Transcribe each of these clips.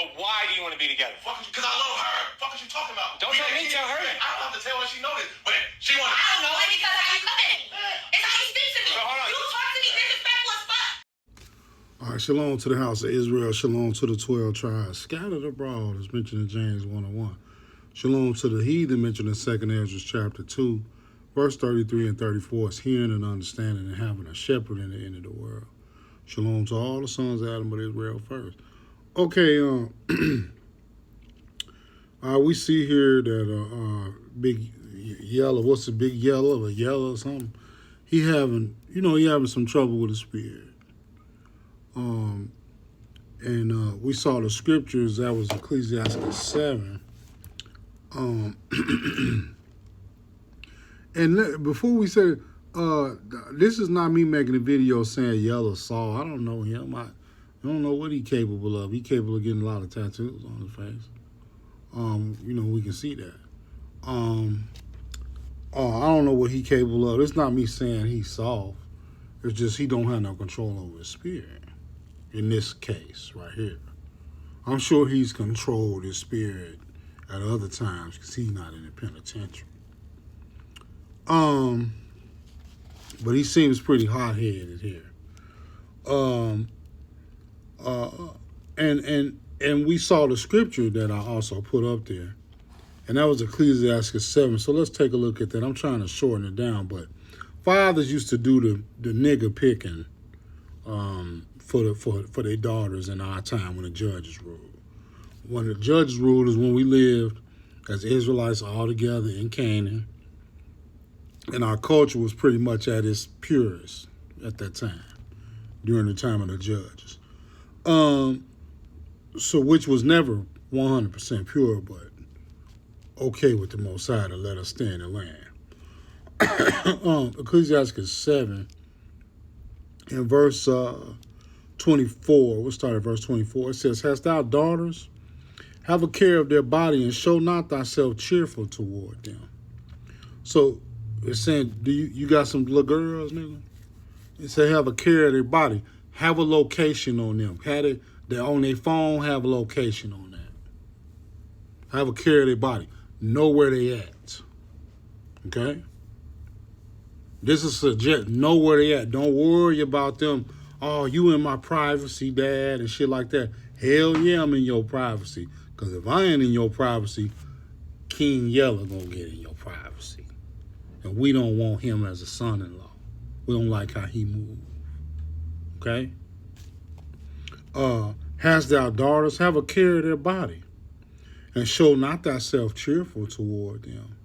But why do you want to be together? Because I love her. Fuck is you talking about? Don't tell me, tell her. I don't have to tell her she knows this. But she wants. I don't know it because how you come at me. It's how you speak to me. So hold on. You talk to me disrespectful as fuck. All right, shalom to the house of Israel. Shalom to the 12 tribes scattered abroad, as mentioned in James 1:1. Shalom to the heathen, mentioned in 2 Ezra chapter 2, verse 33 and 34. Is hearing and understanding and having a shepherd in the end of the world. Shalom to all the sons of Adam but Israel first. Okay, we see here that Big Yella, what's the Big Yella or Yella or something? He having some trouble with the spirit. And we saw the scriptures, that was Ecclesiastes 7. And before we said, this is not me making a video saying Yella Saul. I don't know him. I don't know what he's capable of. He's capable of getting a lot of tattoos on his face. We can see that. I don't know what he's capable of. It's not me saying he's soft. It's just he don't have no control over his spirit. In this case, right here. I'm sure he's controlled his spirit at other times because he's not in the penitentiary. But he seems pretty hot-headed here. And we saw the scripture that I also put up there, and that was Ecclesiastes 7. So let's take a look at that. I'm trying to shorten it down, but fathers used to do the nigger picking for their daughters in our time when the judges ruled. When the judges ruled is when we lived as Israelites all together in Canaan, and our culture was pretty much at its purest at that time, during the time of the judges. So which was never 100% pure, but okay with the Most High to let us stay in the land. Ecclesiastes 7 in verse 24, we'll start at verse 24. It says, "Hast thou daughters? Have a care of their body, and show not thyself cheerful toward them." So it's saying, do you got some little girls, nigga? It say have a care of their body. Have a location on them. They're on their phone, have a location on that. Have a care of their body. Know where they at. Okay? This is suggest know where they at. Don't worry about them. Oh, you in my privacy, dad, and shit like that. Hell yeah, I'm in your privacy. Because if I ain't in your privacy, King Yella gonna get in your privacy. And we don't want him as a son-in-law. We don't like how he moves. Okay? Hast thou daughters? Have a care of their body. And show not thyself cheerful toward them.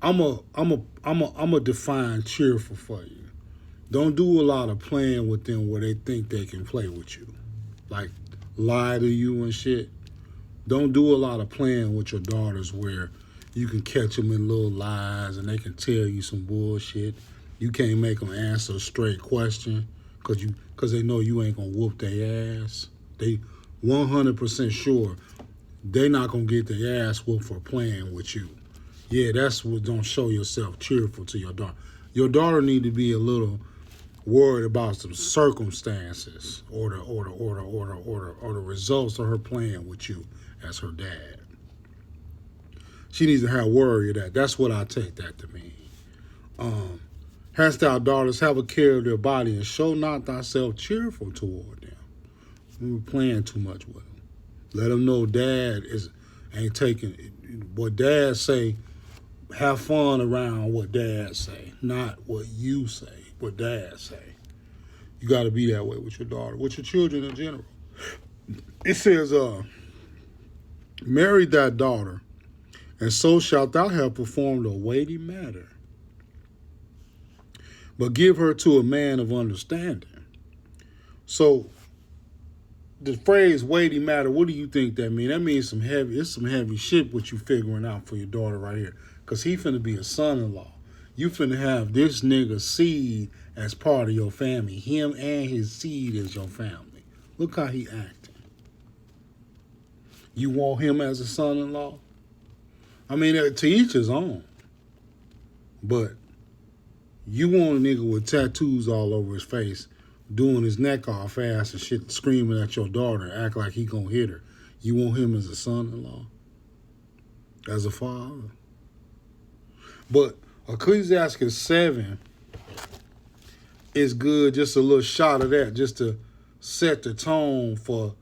I'm a define cheerful for you. Don't do a lot of playing with them where they think they can play with you. Like lie to you and shit. Don't do a lot of playing with your daughters where you can catch them in little lies and they can tell you some bullshit. You can't make them answer a straight question because they know you ain't going to whoop their ass. They 100% sure they not going to get their ass whooped for playing with you. Yeah, that's what don't show yourself cheerful to your daughter. Your daughter need to be a little worried about some circumstances or the results of her playing with you as her dad. She needs to have worry of that. That's what I take that to mean. Hast thou daughters, have a care of their body, and show not thyself cheerful toward them. We're playing too much with them. Let them know dad ain't taking what dad say. Have fun around what dad say, not what you say, what dad say. You got to be that way with your daughter, with your children in general. It says, marry thy daughter, and so shalt thou have performed a weighty matter. But give her to a man of understanding. So the phrase weighty matter, what do you think that means? That means some heavy shit what you figuring out for your daughter right here. Because he finna be a son-in-law. You finna have this nigga's seed as part of your family. Him and his seed is your family. Look how he acting. You want him as a son-in-law? I mean, to each his own. But you want a nigga with tattoos all over his face doing his neck off ass and shit, screaming at your daughter, act like he gonna hit her. You want him as a son-in-law? As a father? But Ecclesiastes 7 is good, just a little shot of that, just to set the tone to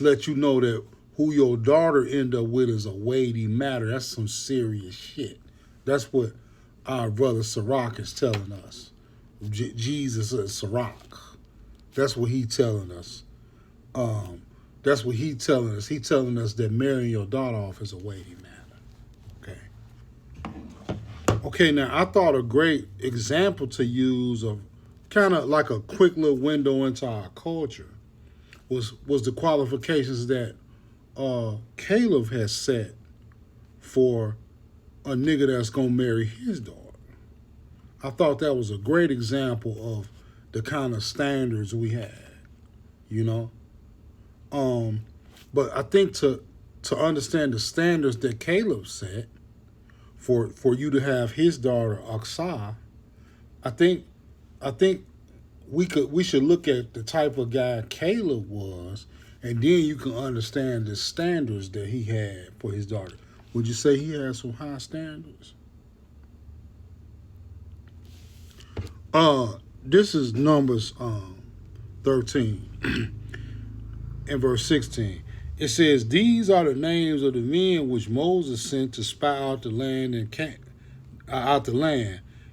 let you know that who your daughter end up with is a weighty matter. That's some serious shit. That's what our brother Sirach is telling us. Jesus is Sirach. That's what he telling us. That's what he telling us. He telling us that marrying your daughter off is a weighty matter. Okay, now I thought a great example to use of kind of like a quick little window into our culture was the qualifications that Caleb has set for a nigga that's gonna marry his daughter. I thought that was a great example of the kind of standards we had, you know. But I think to understand the standards that Caleb set for you to have his daughter Aksah, I think we should look at the type of guy Caleb was, and then you can understand the standards that he had for his daughter. Would you say he had some high standards? This is Numbers 13 and verse 16. It says, "These are the names of the men which Moses sent to spy out the land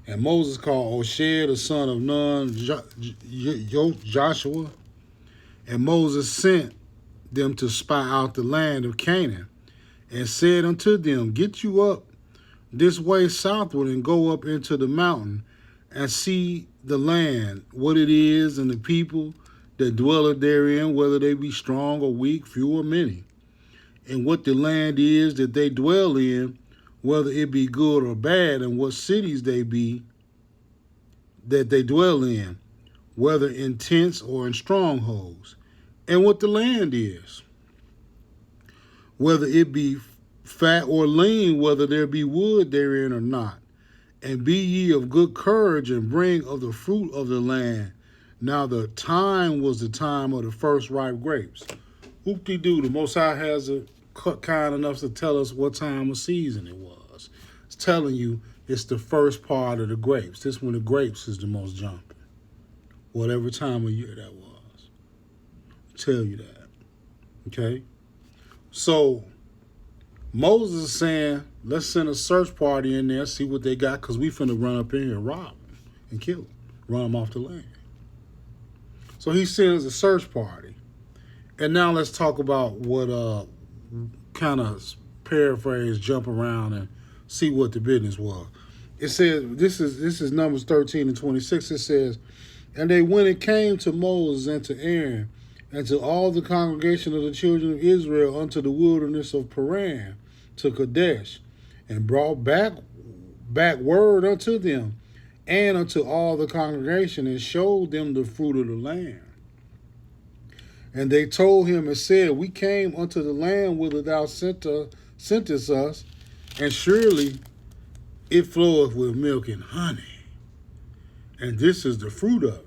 And Moses called Oshea the son of Nun, Joshua, and Moses sent them to spy out the land of Canaan, and said unto them, Get you up this way southward, and go up into the mountain, and see the land, what it is, and the people that dwell therein, whether they be strong or weak, few or many, and what the land is that they dwell in, whether it be good or bad, and what cities they be that they dwell in, whether in tents or in strongholds, and what the land is, whether it be fat or lean, whether there be wood therein or not. And be ye of good courage, and bring of the fruit of the land. Now the time was the time of the first ripe grapes." Whoop-de-doo, the Most High has it kind enough to tell us what time of season it was. It's telling you it's the first part of the grapes. This when the grapes is the most jumping. Whatever time of year that was. I'll tell you that. Okay? So Moses is saying, let's send a search party in there, see what they got, because we finna run up in here and rob them and kill them, run them off the land. So he sends a search party. And now let's talk about what kind of paraphrase, jump around and see what the business was. It says, this is Numbers 13 and 26. It says, "And they went and came to Moses and to Aaron and to all the congregation of the children of Israel unto the wilderness of Paran, to Kadesh, and brought back word unto them and unto all the congregation, and showed them the fruit of the land. And they told him and said, We came unto the land whither thou sentest us, and surely it floweth with milk and honey, and this is the fruit of it."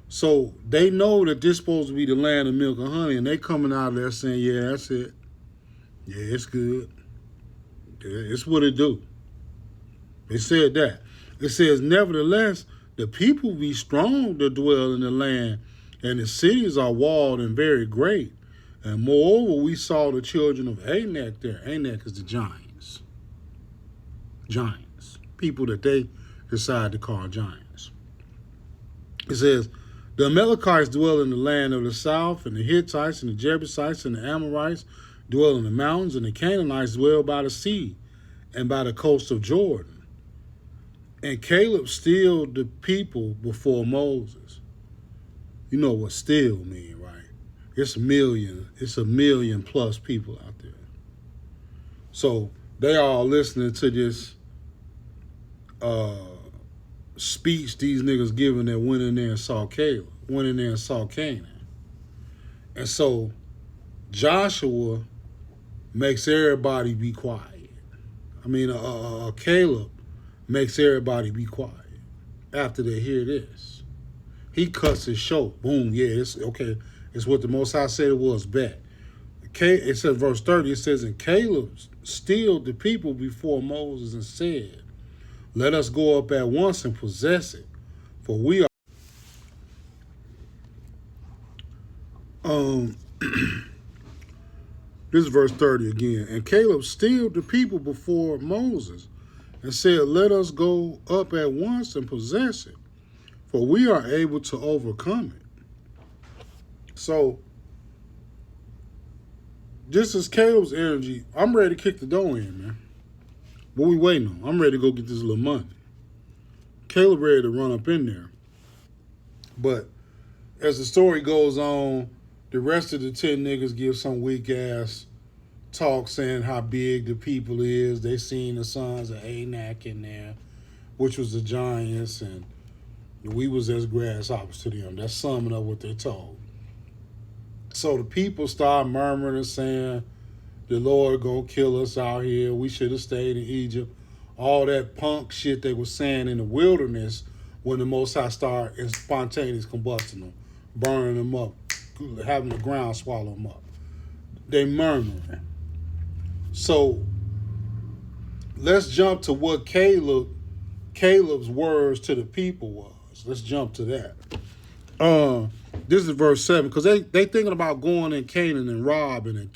So they know that this is supposed to be the land of milk and honey, and they coming out of there saying, yeah, that's it. Yeah, it's good. Yeah, it's what it do. They said that. It says, "Nevertheless, the people be strong to dwell in the land, and the cities are walled and very great. And moreover, we saw the children of Anak there." Anak is the giants. Giants. People that they decide to call giants. It says, "The Amalekites dwell in the land of the south, and the Hittites and the Jebusites and the Amorites dwell in the mountains, and the Canaanites dwell by the sea and by the coast of Jordan. And Caleb stilled the people before Moses." You know what still mean, right? It's a million plus people out there. So they all listening to this speech these niggas giving that went in there and saw Caleb, went in there and saw Canaan. And so Joshua makes everybody be quiet. Caleb makes everybody be quiet after they hear this. he cuts it short. Boom, yeah, it's okay. It's what the Most High said it was, bet. It says, verse 30, it says, and Caleb stilled the people before Moses and said, let us go up at once and possess it, for we are. This is verse 30 again. And Caleb stilled the people before Moses and said, let us go up at once and possess it, for we are able to overcome it. So, just as Caleb's energy, I'm ready to kick the door in, man. What we waiting on? I'm ready to go get this little money. Caleb ready to run up in there. But as the story goes on, the rest of the 10 niggas give some weak ass talk saying how big the people is. They seen the sons of Anak in there, which was the giants, and we was as grasshoppers to them. That's summing up what they told. So the people start murmuring and saying, the Lord gonna kill us out here. We should have stayed in Egypt. All that punk shit they were saying in the wilderness when the Most High started in spontaneous combusting them, burning them up, having the ground swallow them up. They murmuring. So let's jump to what Caleb's words to the people was. Let's jump to that. This is verse 7, because they thinking about going in Canaan and robbing, and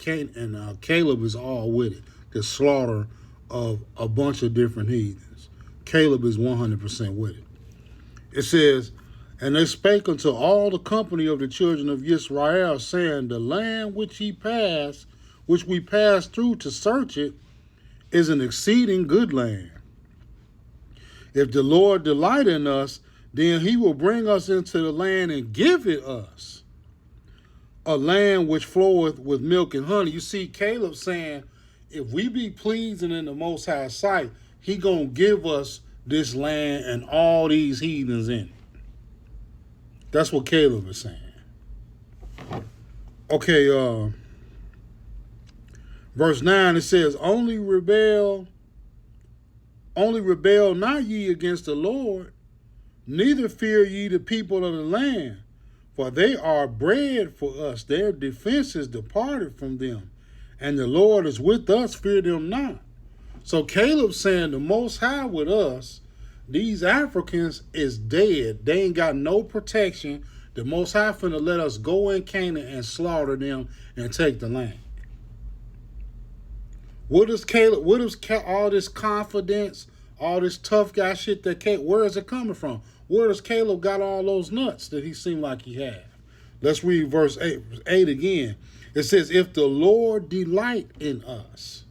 Caleb is all with it. The slaughter of a bunch of different heathens. Caleb is 100% with it. It says, and they spake unto all the company of the children of Israel, saying, the land which we passed through to search it, is an exceeding good land. If the Lord delight in us, then he will bring us into the land and give it us, a land which floweth with milk and honey. You see, Caleb saying, if we be pleasing in the Most High sight, he gonna give us this land and all these heathens in it. That's what Caleb is saying. Okay, verse 9, it says, only rebel not ye against the Lord, neither fear ye the people of the land, for they are bread for us. Their defense is departed from them, and the Lord is with us, fear them not. So Caleb's saying the Most High with us, these Africans is dead. They ain't got no protection. The Most High finna let us go in Canaan and slaughter them and take the land. What is all this confidence, all this tough guy shit where is it coming from? Where does Caleb got all those nuts that he seemed like he had? Let's read verse 8 again. It says, if the Lord delight in us,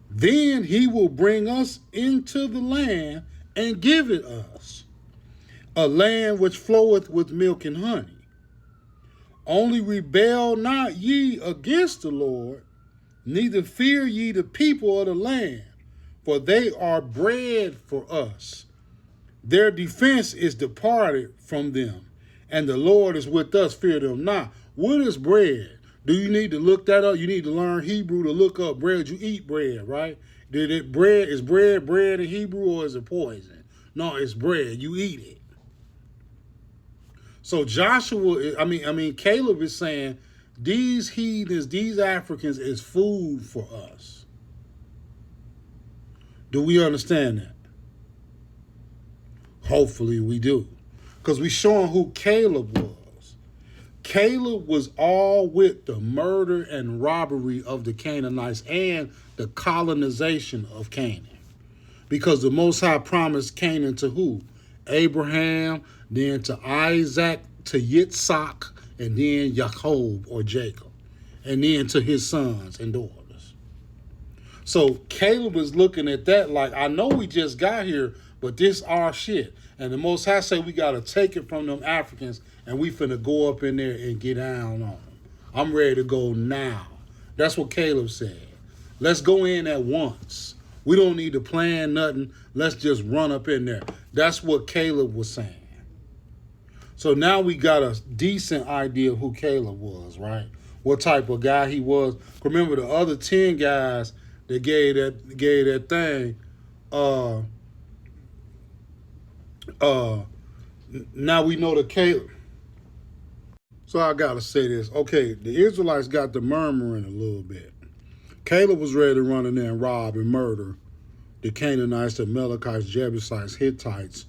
then he will bring us into the land and give it us, a land which floweth with milk and honey. Only rebel not ye against the Lord, neither fear ye the people of the land, for they are bread for us. Their defense is departed from them, and the Lord is with us, fear them not. What is bread? Do you need to look that up? You need to learn Hebrew to look up bread. You eat bread, right? Is bread in Hebrew, or is it poison? No, it's bread. You eat it. So Caleb is saying these heathens, these Africans is food for us. Do we understand that? Hopefully we do. Because we showing who Caleb was. Caleb was all with the murder and robbery of the Canaanites and the colonization of Canaan. Because the Most High promised Canaan to who? Abraham, then to Isaac, to Yitzhak, and then Jacob or Jacob, and then to his sons and daughters. So Caleb is looking at that like, I know we just got here, but this our shit. And the Most High say we got to take it from them Africans, and we finna go up in there and get down on them. I'm ready to go now. That's what Caleb said. Let's go in at once. We don't need to plan nothing. Let's just run up in there. That's what Caleb was saying. So now we got a decent idea of who Caleb was, right? What type of guy he was. Remember the other 10 guys that gave that thing, Now we know the Caleb. So I gotta say this. Okay, the Israelites got the murmuring a little bit. Caleb was ready to run in there and rob and murder the Canaanites, the Amalekites, Jebusites, Hittites,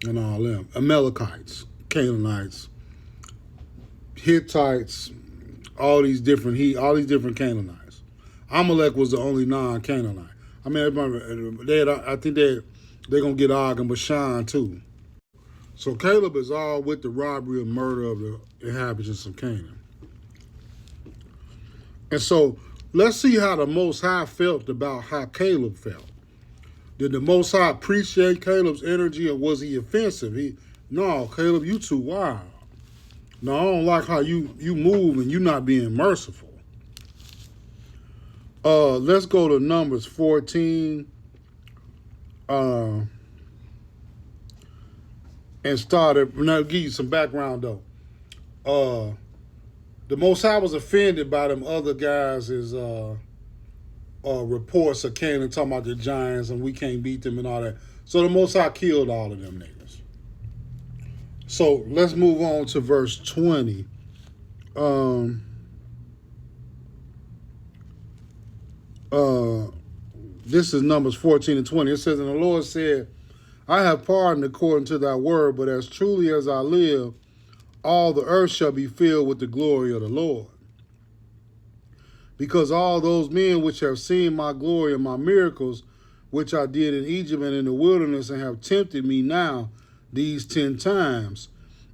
and all them. Amalekites, Canaanites, Hittites, all these different Canaanites. Amalek was the only non-Canaanite. I mean, I think they're gonna get Og and Bashan too. So Caleb is all with the robbery and murder of the inhabitants of Canaan. And so let's see how the Most High felt about how Caleb felt. Did the Most High appreciate Caleb's energy, or was he offensive? No, Caleb, you too wild. No, I don't like how you move and you not being merciful. Let's go to Numbers 14. And started. Now, I'll give you some background though. The Most High was offended by them other guys' reports of Canaan talking about the giants and we can't beat them and all that. So the Most High killed all of them niggas. So let's move on to verse 20. This is Numbers 14 and 20. It says, and the Lord said, I have pardoned according to thy word, but as truly as I live, all the earth shall be filled with the glory of the Lord. Because all those men which have seen my glory and my miracles, which I did in Egypt and in the wilderness, and have tempted me now these 10 times,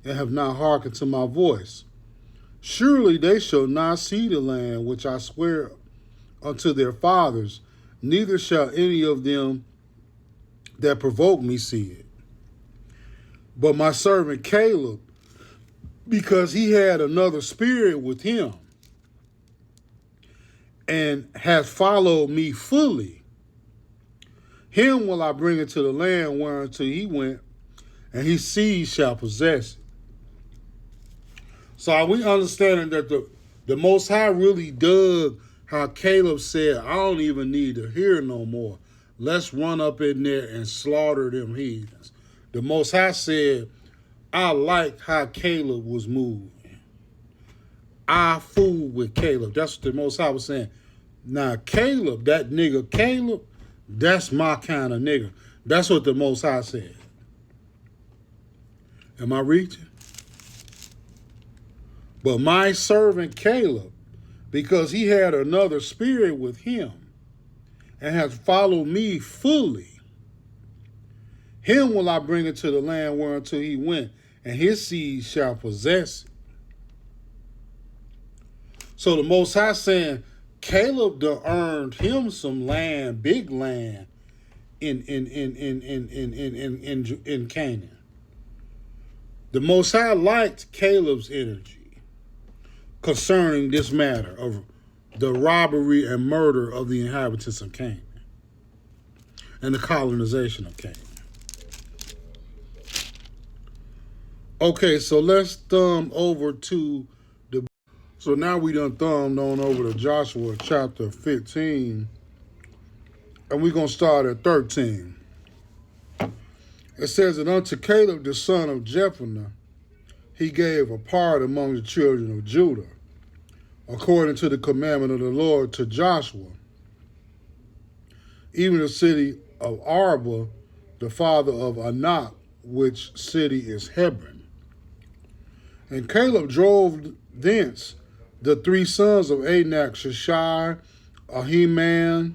and have not hearkened to my voice, surely they shall not see the land which I swear unto their fathers, neither shall any of them that provoke me see it. But my servant Caleb, because he had another spirit with him, and hath followed me fully, him will I bring into the land whereunto he went, and his seed shall possess it. So are we understanding that the Most High really dug how Caleb said, I don't even need to hear no more. Let's run up in there and slaughter them heathens. The Most High said, I like how Caleb was moving. I fool with Caleb. That's what the Most High was saying. Now Caleb, that nigga Caleb, that's my kind of nigga. That's what the Most High said. Am I reaching? But my servant Caleb, because he had another spirit with him, and has followed me fully, him will I bring into the land whereunto he went, and his seed shall possess it. So the Most High saying, Caleb done earned him some land, big land, in Canaan. The Most High liked Caleb's energy concerning this matter of the robbery and murder of the inhabitants of Canaan and the colonization of Canaan. Okay, so let's thumb over to the... So now we done thumbed on over to Joshua chapter 15, and we're going to start at 13. It says, and unto Caleb the son of Jephunneh he gave a part among the children of Judah, according to the commandment of the Lord to Joshua, even the city of Arba, the father of Anak, which city is Hebron. And Caleb drove thence the 3 sons of Anak, Sheshai, Ahiman,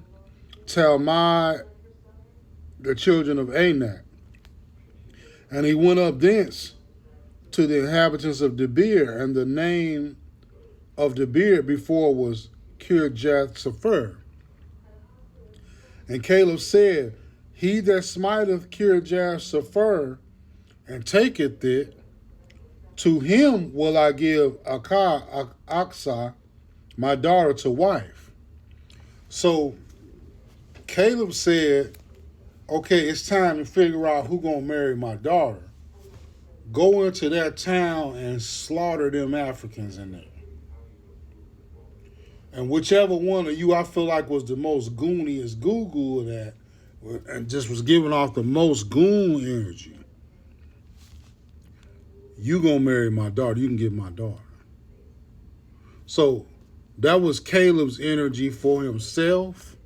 Talmai, the children of Anak. And he went up thence to the inhabitants of Debir, and the name of Debir before was Kirjath-Sepher. And Caleb said, he that smiteth Kirjath-Sepher and taketh it, to him will I give Aksah, my daughter, to wife. So Caleb said, okay, it's time to figure out who gonna marry my daughter. Go into that town and slaughter them Africans in there. And whichever one of you I feel like was the most gooniest goo-goo of that, and just was giving off the most goon energy, you gonna marry my daughter. You can get my daughter. So that was Caleb's energy for himself,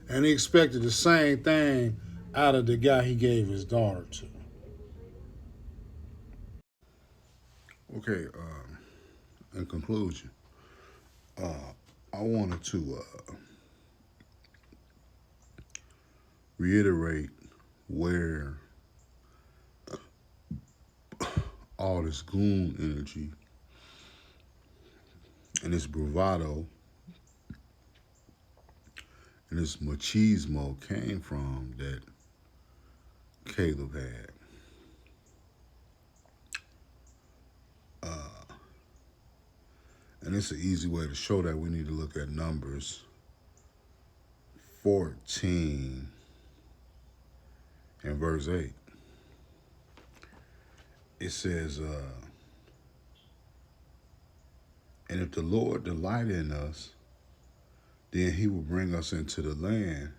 and he expected the same thing out of the guy he gave his daughter to. Okay, in conclusion, I wanted to reiterate where all this goon energy and this bravado and this machismo came from that Caleb had. And it's an easy way to show that. We need to look at Numbers 14 and verse 8. It says, and if the Lord delight in us, then he will bring us into the land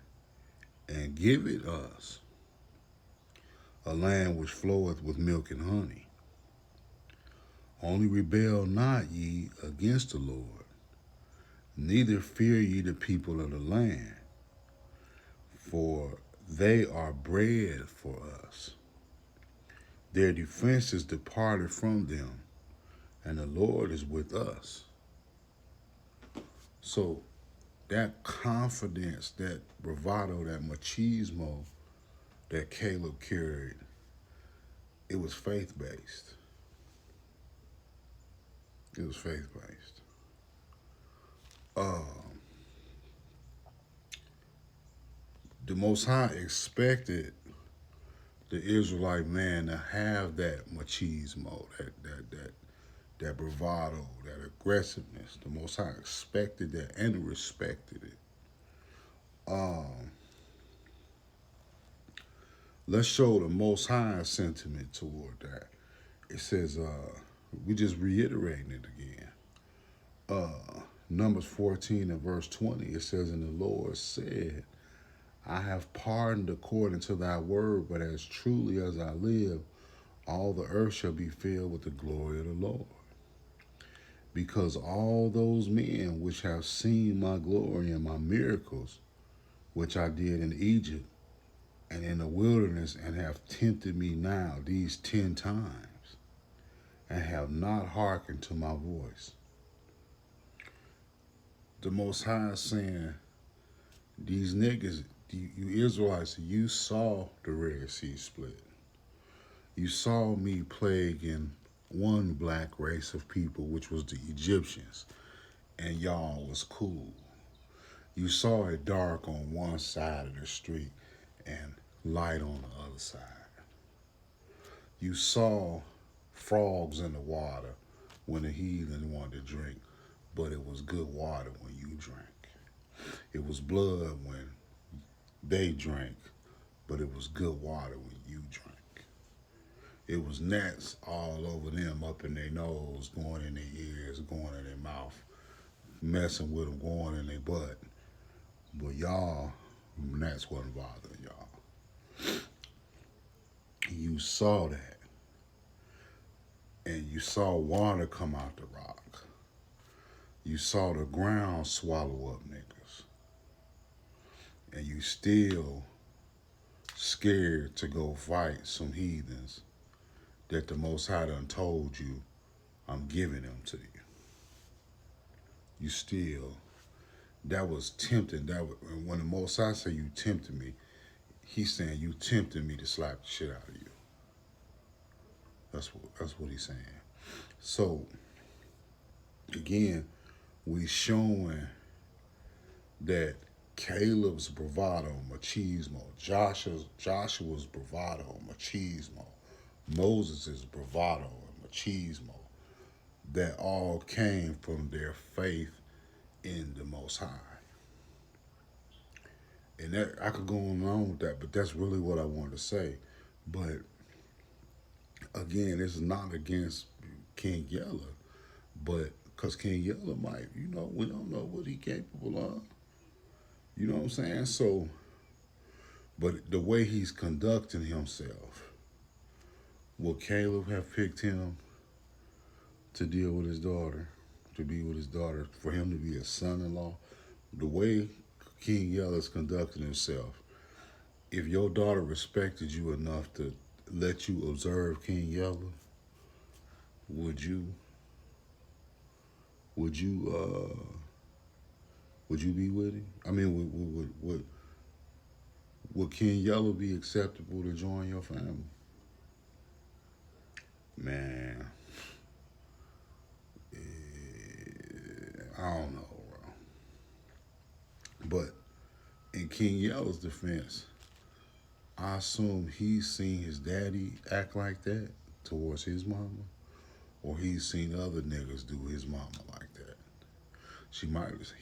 and give it us, a land which floweth with milk and honey. Only rebel not ye against the Lord, neither fear ye the people of the land, for they are bread for us. Their defenses departed from them, and the Lord is with us. So that confidence, that bravado, that machismo that Caleb carried, it was faith-based. It was faith-based. The Most High expected the Israelite man to have that machismo, that bravado, that aggressiveness. The Most High expected that and respected it. Let's show the Most High sentiment toward that. It says, we just reiterating it again. Numbers 14 and verse 20, it says, and the Lord said, I have pardoned according to thy word, but as truly as I live, all the earth shall be filled with the glory of the Lord. Because all those men which have seen my glory and my miracles, which I did in Egypt and in the wilderness, and have tempted me now these 10 times, and have not hearkened to my voice. The Most High is saying, these niggas, you Israelites, you saw the Red Sea split. You saw me plaguing one black race of people, which was the Egyptians, and y'all was cool. You saw it dark on one side of the street and light on the other side. You saw frogs in the water when the heathen wanted to drink, but it was good water when you drank. It was blood when they drank, but it was good water when you drank. It was gnats all over them, up in their nose, going in their ears, going in their mouth, messing with them, going in their butt. But y'all, gnats wasn't bothering y'all. You saw that. And you saw water come out the rock. You saw the ground swallow up niggas. And you still scared to go fight some heathens that the Most High done told you, I'm giving them to you. You still, that was tempting. When the Most High say you tempted me, he's saying you tempted me to slap the shit out of you. That's what he's saying. So, again, we showing that Caleb's bravado, machismo, Joshua's bravado, machismo, Moses' bravado and machismo, that all came from their faith in the Most High. And that, I could go on with that, but that's really what I wanted to say. But again, it's not against King Yella, but because King Yella might, we don't know what he capable of. You know what I'm saying? So, but the way he's conducting himself, would Caleb have picked him to deal with his daughter, to be with his daughter, for him to be a son-in-law. The way King Yella's conducting himself, if your daughter respected you enough to let you observe King Yella, would you would you would you be with him? I mean, would King Yella be acceptable to join your family? Man, I don't know, bro. But in King Yella's defense, I assume he's seen his daddy act like that towards his mama, or he's seen other niggas do his mama like that. He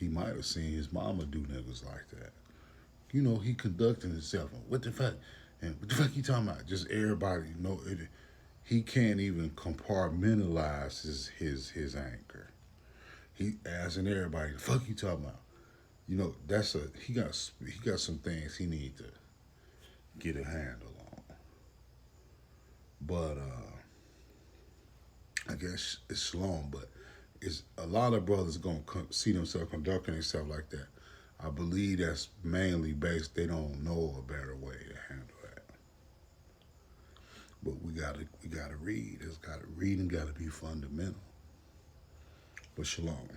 might have seen his mama do niggas like that. You know, he conducting himself. What the fuck? And what the fuck you talking about? Just everybody know it. He can't even compartmentalize his anger. He asking everybody, the fuck you talking about? You know, he got some things he need to get a handle on. But I guess it's Shalom, but it's a lot of brothers gonna see themselves conducting themselves like that. I believe that's mainly based they don't know a better way to handle that. But we gotta read. Reading gotta be fundamental. But Shalom.